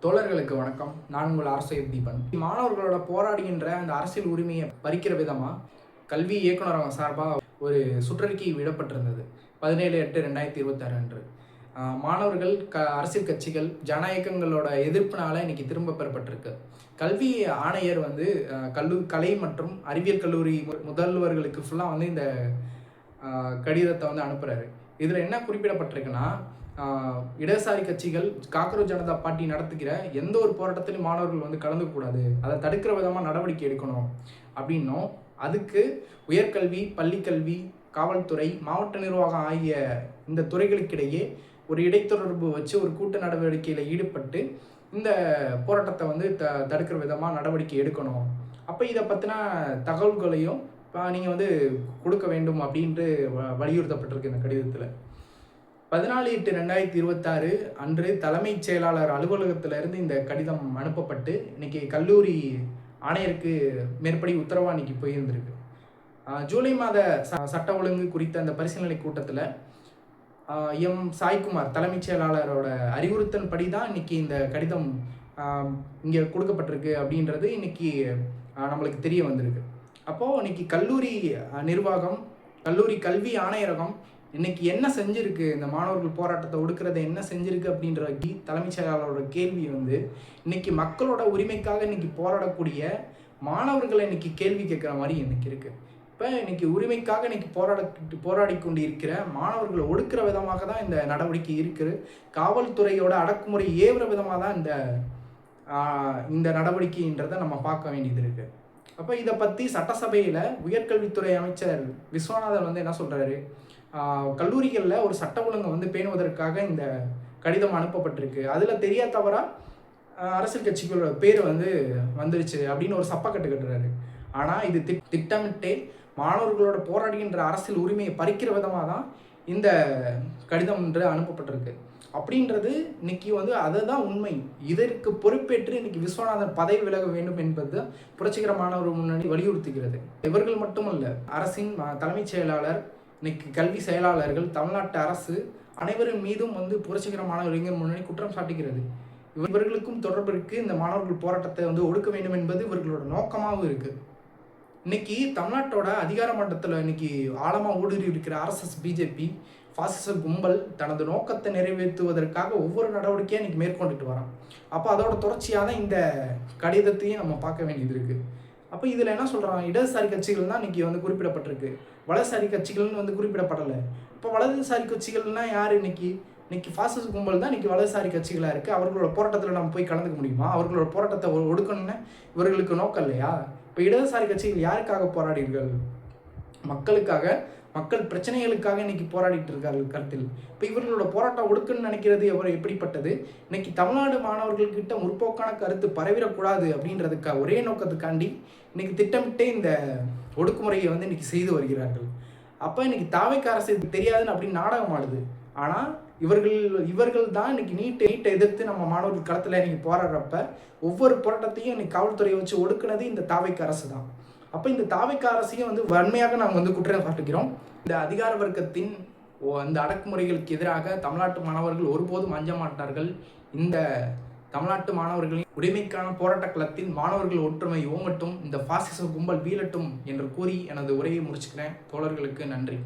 தோழர்களுக்கு வணக்கம். நான் உங்கள் ஆர்எஸ்ஐ தீபன். மாணவர்களோட போராடுகின்ற அந்த அரசியல் உரிமையை பறிக்கிற விதமாக கல்வி இயக்குநரகம் சார்பாக ஒரு சுற்றறிக்கை விடப்பட்டிருந்தது 17/8/2026 அன்று. மாணவர்கள் அரசியல் கட்சிகள் ஜனநாயகங்களோட எதிர்ப்பினால இன்னைக்கு திரும்ப பெறப்பட்டிருக்கு. கல்வி ஆணையர் கலை மற்றும் அறிவியல் கல்லூரி முதல்வர்களுக்கு ஃபுல்லாக இந்த கடிதத்தை அனுப்புகிறாரு. இதில் என்ன குறிப்பிடப்பட்டிருக்குன்னா, இடதுசாரி கட்சிகள் காக்ரோச் ஜனதா பார்ட்டி நடத்துகிற எந்த ஒரு போராட்டத்திலும் மாணவர்கள் கலந்துக்கூடாது, அதை தடுக்கிற விதமாக நடவடிக்கை எடுக்கணும் அப்படின்னும், அதுக்கு உயர்கல்வி, பள்ளிக்கல்வி, காவல்துறை, மாவட்ட நிர்வாகம் ஆகிய இந்த துறைகளுக்கிடையே ஒரு இடைத்தொடர்பு வச்சு ஒரு கூட்டு நடவடிக்கையில் ஈடுபட்டு இந்த போராட்டத்தை தடுக்கிற விதமாக நடவடிக்கை எடுக்கணும். அப்போ இதை பற்றின தகவல்களையும் நீங்கள் கொடுக்க வேண்டும் அப்படின்ட்டு வலியுறுத்தப்பட்டிருக்கு இந்த கடிதத்தில். 14/8/2026 அன்று தலைமைச் செயலாளர் அலுவலகத்திலிருந்து இந்த கடிதம் அனுப்பப்பட்டு இன்னைக்கு கல்லூரி ஆணையருக்கு மேற்படி உத்தரவாக இன்னைக்கு போயிருந்திருக்கு. ஜூலை மாத சட்ட ஒழுங்கு குறித்த அந்த பரிசீலனை கூட்டத்தில் எம் சாய்குமார் தலைமைச் செயலாளரோட அறிவுறுத்தல் படி தான் இன்னைக்கு இந்த கடிதம் இங்கே கொடுக்கப்பட்டிருக்கு அப்படின்றது இன்னைக்கு நம்மளுக்கு தெரிய வந்திருக்கு. அப்போது இன்னைக்கு கல்லூரி நிர்வாகம், கல்லூரி கல்வி ஆணையரகம் இன்னைக்கு என்ன செஞ்சிருக்கு, இந்த மாணவர்கள் போராட்டத்தை ஒடுக்கிறத என்ன செஞ்சிருக்கு அப்படின்ற தலைமைச் செயலாளரோட கேள்வி இன்னைக்கு மக்களோட உரிமைக்காக இன்னைக்கு போராடக்கூடிய மாணவர்களை இன்னைக்கு கேள்வி கேட்குற மாதிரி இன்னைக்கு இருக்கு. இப்போ இன்னைக்கு உரிமைக்காக இன்னைக்கு போராடி கொண்டு இருக்கிற மாணவர்களை ஒடுக்கிற விதமாக தான் இந்த நடவடிக்கை இருக்குது. காவல்துறையோட அடக்குமுறை ஏவுற விதமாக தான் இந்த நடவடிக்கைன்றதை நம்ம பார்க்க வேண்டியது இருக்கு. அப்போ இதை பற்றி சட்டசபையில் உயர்கல்வித்துறை அமைச்சர் விஸ்வநாதன் என்ன சொல்கிறாரு, கல்லூரிகளில் ஒரு சட்ட ஒழுங்கை பேணுவதற்காக இந்த கடிதம் அனுப்பப்பட்டிருக்கு, அதில் தெரியா தவறா அரசியல் கட்சிகளோட பேர் வந்துருச்சு அப்படின்னு ஒரு சப்பக்கட்டு கட்டுறாரு. ஆனால் இது திட்டமிட்டே மாணவர்களோட போராடுகின்ற அரசியல் உரிமையை பறிக்கிற விதமாக தான் இந்த கடிதம் அனுப்பப்பட்டிருக்கு அப்படின்றது இன்னைக்கு அதை தான் உண்மை. இதற்கு பொறுப்பேற்று இன்னைக்கு விஸ்வநாதன் பதவி விலக வேண்டும் என்பது புரட்சிகர மாணவர் முன்னணி வலியுறுத்துகிறது. இவர்கள் மட்டுமல்ல, அரசின் தலைமைச் செயலாளர், இன்னைக்கு கல்வி செயலாளர்கள், தமிழ்நாட்டு அரசு அனைவரின் மீதும் புரட்சிகர மாணவர் இளைஞர் முன்னணி குற்றம் சாட்டுகிறது. இவர்களுக்கும் தொடர்பு இருக்கு. இந்த மாணவர்கள் போராட்டத்தை ஒடுக்க வேண்டும் என்பது இவர்களோட நோக்கமாகவும் இருக்கு. இன்னைக்கு தமிழ்நாட்டோட அதிகார மட்டத்தில் இன்னைக்கு ஆழமாக ஊடுருவி இருக்கிற RSS, BJP, பாசிச கும்பல் தனது நோக்கத்தை நிறைவேற்றுவதற்காக ஒவ்வொரு நடவடிக்கையாக இன்னைக்கு மேற்கொண்டுட்டு வரான். அப்போ அதோட தொடர்ச்சியாக தான் இந்த கடிதத்தையும் நம்ம பார்க்க வேண்டியது இருக்கு. அப்போ இதில் என்ன சொல்கிறாங்க, இடதுசாரி கட்சிகள் தான் இன்னைக்கு குறிப்பிடப்பட்டிருக்கு, வலதுசாரி கட்சிகள்னு குறிப்பிடப்படலை. இப்போ வலதுசாரி கட்சிகள்னால் யார்? இன்னைக்கு பாசிச கும்பல் தான் இன்னைக்கு வலதுசாரி கட்சிகளாக இருக்குது. அவர்களோட போராட்டத்தில் நம்ம போய் கலந்துக்க முடியுமா? அவர்களோட போராட்டத்தை ஒடுக்கணும்னு இவர்களுக்கு நோக்கம் இல்லையா? இப்போ இடதுசாரி கட்சிகள் யாருக்காக போராடிர்கள்? மக்களுக்காக, மக்கள் பிரச்சனைகளுக்காக இன்னைக்கு போராடிட்டு இருக்கார்கள் கருத்தில். இப்போ இவர்களோட போராட்டம் ஒடுக்குன்னு நினைக்கிறது எப்படிப்பட்டது? இன்னைக்கு தமிழ்நாடு மாணவர்கள்கிட்ட முற்போக்கான கருத்து பரவிடக்கூடாது அப்படின்றதுக்காக ஒரே நோக்கத்துக்காண்டி இன்னைக்கு திட்டமிட்டே இந்த ஒடுக்குமுறையை இன்னைக்கு செய்து வருகிறார்கள். அப்போ இன்னைக்கு தாவேக அரசு தெரியாதுன்னு அப்படின்னு நாடகம் ஆடுது. ஆனால் இவர்கள் தான் இன்னைக்கு நீட்டை எதிர்த்து நம்ம மாணவர்கள் களத்தில் இன்னைக்கு போராடுறப்ப ஒவ்வொரு போராட்டத்தையும் இன்னைக்கு காவல்துறையை வச்சு ஒடுக்குனது இந்த தாவேக அரசு தான். அப்போ இந்த தாவேக அரசையும் வன்மையாக நாம் குற்றம் சாட்டுகிறோம். இந்த அதிகார வர்க்கத்தின் இந்த அடக்குமுறைகளுக்கு எதிராக தமிழ்நாட்டு மாணவர்கள் ஒருபோதும் அஞ்ச மாட்டார்கள். இந்த தமிழ்நாட்டு மாணவர்களின் உரிமைக்கான போராட்ட களத்தில் மாணவர்கள் ஒற்றுமை ஓங்கட்டும், இந்த பாசிச கும்பல் வீழட்டும் என்று கூறி எனது உரையை முடிச்சுக்கிறேன். தோழர்களுக்கு நன்றி.